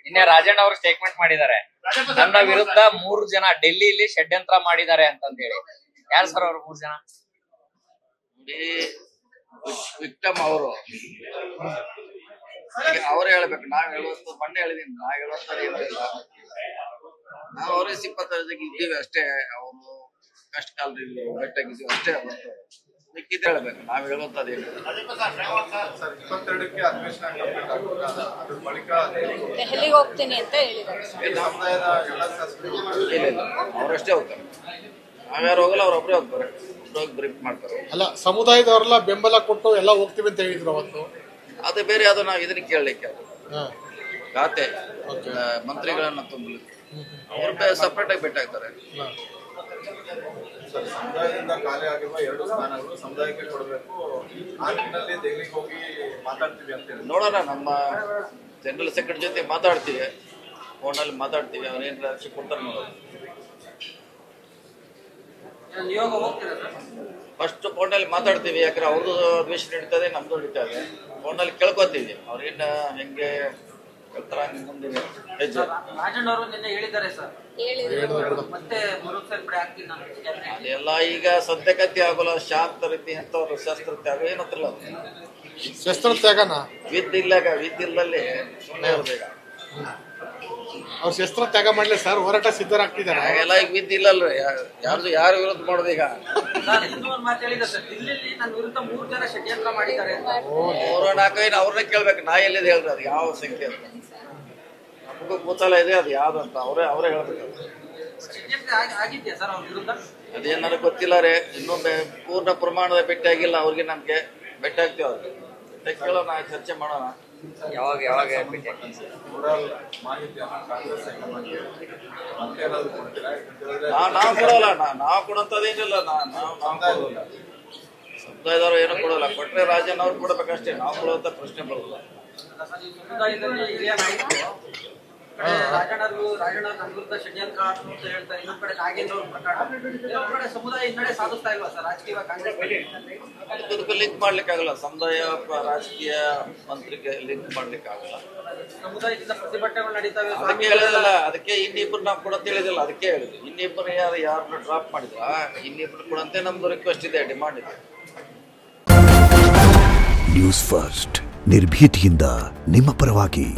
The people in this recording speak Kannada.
ನಿನ್ನೆ ರಾಜಣ್ಣ ಅವರು ಸ್ಟೇಟ್ಮೆಂಟ್ ಮಾಡಿದ್ದಾರೆ, ನನ್ನ ವಿರುದ್ಧ 3 ಜನ ಡೆಲ್ಲಿಯಲ್ಲಿ ಷಡ್ಯಂತ್ರ ಮಾಡಿದ್ದಾರೆ ಅಂತ ಹೇಳಿ. ಯಾರು ಸರ್ ಅವರು 3 ಜನ? ವಿಕ್ಟಮ್ ಅವರು ಅವ್ರೇ ಹೇಳ್ಬೇಕು. ನಾವ್ ಹೇಳುವಂತ ಮೊನ್ನೆ ಹೇಳಿದೀನಿ, ನಾವ್ ಹೇಳುವಂತ ಏನಿಲ್ಲ. ನಾವು ಅವ್ರಿಗೆ ಸಿಂಪತ್ತೈಸಿಗೆ ಇದ್ದೀವಿ ಅಷ್ಟೇ. ಅವರು ಕಷ್ಟ ಕಾಲದಲ್ಲಿ ಭೇಟಿಯಾಗಿದ್ದೀವಿ ಅಷ್ಟೇ. ಮಿಕ್ಕಿದ್ದು ಹೇಳ್ಬೇಕು, ನಾವ್ ಹೇಳುವಂತದ್ದು ಏನಿಲ್ಲ. ದೆಹಲಿಗೆ ಹೋಗ್ತೀನಿ ಅಂತ ಹೇಳಿದ್ದಾರೆ. ಇಲ್ಲ, ಅವರಷ್ಟೇ ಹೋಗ್ತಾರೆ. ನಾವ್ಯಾರು ಹೋಗಲ್ಲ, ಅವ್ರೊಬ್ರೇ ಹೋಗ್ತಾರೆ. ಹೋಗಿ ಬ್ರೀಫ್ ಮಾಡ್ತಾರೆ. ಅಲ್ಲ, ಸಮುದಾಯದವರೆಲ್ಲ ಬೆಂಬಲ ಕೊಟ್ಟು ಎಲ್ಲ ಹೋಗ್ತೀವಿ ಅಂತ ಹೇಳಿದ್ರು ಅವತ್ತು. ಅದು ಬೇರೆ, ಅದು ನಾವು ಇದನ್ನ ಕೇಳಲಿಕ್ಕೆ ಖಾತೆ ಮಂತ್ರಿಗಳನ್ನ ತುಂಬಲಿಕ್ಕೆ ಅವ್ರು ಸಪ್ರೇಟ್ ಆಗಿ ಭೇಟಿ ಆಗ್ತಾರೆ. ಸಮುದಾಯದಿಂದ ಖಾಲಿ ಆಗಿರುವ 2 ಸ್ಥಾನಗಳು ಸಮುದಾಯಕ್ಕೆ ಕೊಡಬೇಕು, ಆ ನಿಟ್ಟಿನಲ್ಲಿ ದೆಹಲಿಗೆ ಹೋಗಿ ಮಾತಾಡ್ತೀವಿ ಅಂತ ಹೇಳಿ ನೋಡೋಣ. ನಮ್ಮ ಜನರಲ್ ಸೆಕ್ರೆಟರಿ ಜೊತೆ ಮಾತಾಡ್ತೀವಿ, ಫೋನಲ್ಲಿ ಮಾತಾಡ್ತೀವಿ. ಅವ್ರು ಏನ್ ರಾಶಿ ಕೊಡ್ತಾರೆ ನೋಡೋಣ. ಫಸ್ಟ್ ಫೋನಲ್ಲಿ ಮಾತಾಡ್ತೀವಿ, ಯಾಕಂದ್ರೆ ಅವ್ರದ್ದು ಅಧಿವೇಶನ ನಡೀತದೆ, ನಮ್ದು ನಡೀತಾ ಇದೆ. ಫೋನಲ್ಲಿ ಕೇಳ್ಕೊತೀವಿ ಅವ್ರೇನ್ ಹೆಂಗೆ ಹೇಳ್ತಾರ ಮುಂದಿನ ಹೆಜ್ಜೆ. ರಾಜಣ್ಣ ಅವರು ನಿನ್ನೆ ಹೇಳಿದ್ದಾರೆ ಸರ್, ಮತ್ತೆ ಅದೆಲ್ಲ ಈಗ ಸದ್ಯಗತಿ ಆಗೋಲ್ಲ. ಶಾಂತ ರೀತಿ ಅಂತ ಶಸ್ತ್ರ ತ್ಯಾಗ ಏನಂತಾರಲ್ಲ, ಶಸ್ತ್ರ ತ್ಯಾಗನ ವಿದ್ದಿಲ್ಲಲ್ಲಿ ಸುಮ್ಮನೆ ಇರ್ಬೇಕ. ಅವ್ರು ಶಸ್ತ್ರ ತ್ಯಾಗ ಮಾಡ್ಲಿ ಸರ್, ಹೋರಾಟ ಸಿದ್ಧರಾಗ್ತಿದ್ದಾರೆ. ಹಾಗೆಲ್ಲ ಈಗ ವಿದ್ದಿಲ್ಲಲ್ರಿ, ಯಾರು ವಿರೋಧ ಮಾಡೋದು ಈಗ. ಮಾತು ಹೇಳಿದ್ದಾರೆ ಸರ್, ದಿಲ್ಲಿಯಲ್ಲಿ ನನ್ನ ವಿರುದ್ಧ 3 ಜನ ಷಡ್ಯಂತ್ರ ಮಾಡಿದ್ದಾರೆ. 3-4 ಅವ್ರನ್ನೇ ಕೇಳ್ಬೇಕು, ನಾ ಎಲ್ಲಿದೆ ಹೇಳ್ರಿ, ಅದು ಯಾವ ಸಂಖ್ಯೆ ಅಂತ. ನಮಗೂ ಕೂತಲ ಇದೆ, ಅದು ಯಾವ್ದು ಅಂತ ಅವರೇ ಹೇಳ್ಬೇಕು. ಆಗಿದ್ಯಾ ಸರ್ ಅವ್ರ ವಿರುದ್ಧ? ಅದೇನಾರು ಗೊತ್ತಿಲ್ಲ ರೀ, ಇನ್ನೂ ಪೂರ್ಣ ಪ್ರಮಾಣದ ಭೇಟಿ ಆಗಿಲ್ಲ. ಅವ್ರಿಗೆ ನಮ್ಗೆ ಭೇಟಿ ಆಗ್ತೀವಿ, ಅವ್ರಿಗೆ ಭೇಟಿ ಕೇಳೋಣ, ಚರ್ಚೆ ಮಾಡೋಣ. ಯಾವಾಗ ನಾವು ಕೊಡೋಲ್ಲ, ನಾವು ಕೊಡೋಂಥದ್ದೇನಿಲ್ಲ. ಸಮುದಾಯದವ್ರು ಏನೂ ಕೊಡೋಲ್ಲ. ಕೊಟ್ರೆ ರಾಜನ್ ಅವ್ರು ಕೊಡ್ಬೇಕಷ್ಟೇ, ನಾವು ಕೊಡುವಂತ ಪ್ರಶ್ನೆ ಬರೋಲ್ಲ. ರಾಜಣ್ಣ ನನ್ನ ವಿರುದ್ಧ ಷಡ್ಯಂತ್ರ ಅಂತ ಹೇಳ್ತಾರೆ. ಇನ್ನೊಂದ್ ಕಡೆ ನಾಗೇಂದ್ರ ಅವ್ರ ಪ್ರಕಾರ, ಇನ್ನೊಂದ್ ಕಡೆ ಸಮುದಾಯ ಹಿನ್ನಡೆ ಸಾಧಿಸ್ತಾ ಇಲ್ವಾ ಸರ್ ರಾಜಕೀಯ ಕಾಂಗ್ರೆಸ್? ಅದಕ್ಕೆ ಲಿಂಕ್ ಮಾಡ್ಲಿಕ್ಕೆ ಆಗಲ್ಲ. ಸಮುದಾಯ ರಾಜಕೀಯ ಮಂತ್ರಿಗೆ ಲಿಂಕ್ ಮಾಡ್ಲಿಕ್ಕೆ ಆಗಲ್ಲ. ಸಮುದಾಯದಿಂದ ಪ್ರತಿಭಟನೆಗಳು ನಡೀತಾವೆ. ಅದಕ್ಕೆ ಹೇಳಿದಲ್ಲ, ಅದಕ್ಕೆ ಇನ್ನಿಬ್ರು ನಾವು ಕೊಡಂತ ಹೇಳಿದಿಲ್ಲ. ಅದಕ್ಕೆ ಹೇಳಿದ್ವಿ, ಇನ್ನಿಬ್ಬರು ಯಾರನ್ನ ಡ್ರಾಪ್ ಮಾಡಿದ್ರ ಇನ್ನಿಬ್ರು ಕೊಡಂತೆ ನಮ್ದು ರಿಕ್ವೆಸ್ಟ್ ಇದೆ, ಡಿಮಾಂಡ್ ಇದೆ. ನ್ಯೂಸ್ ಫಸ್ಟ್, ನಿರ್ಭೀತಿಯಿಂದ ನಿಮ್ಮ ಪರವಾಗಿ.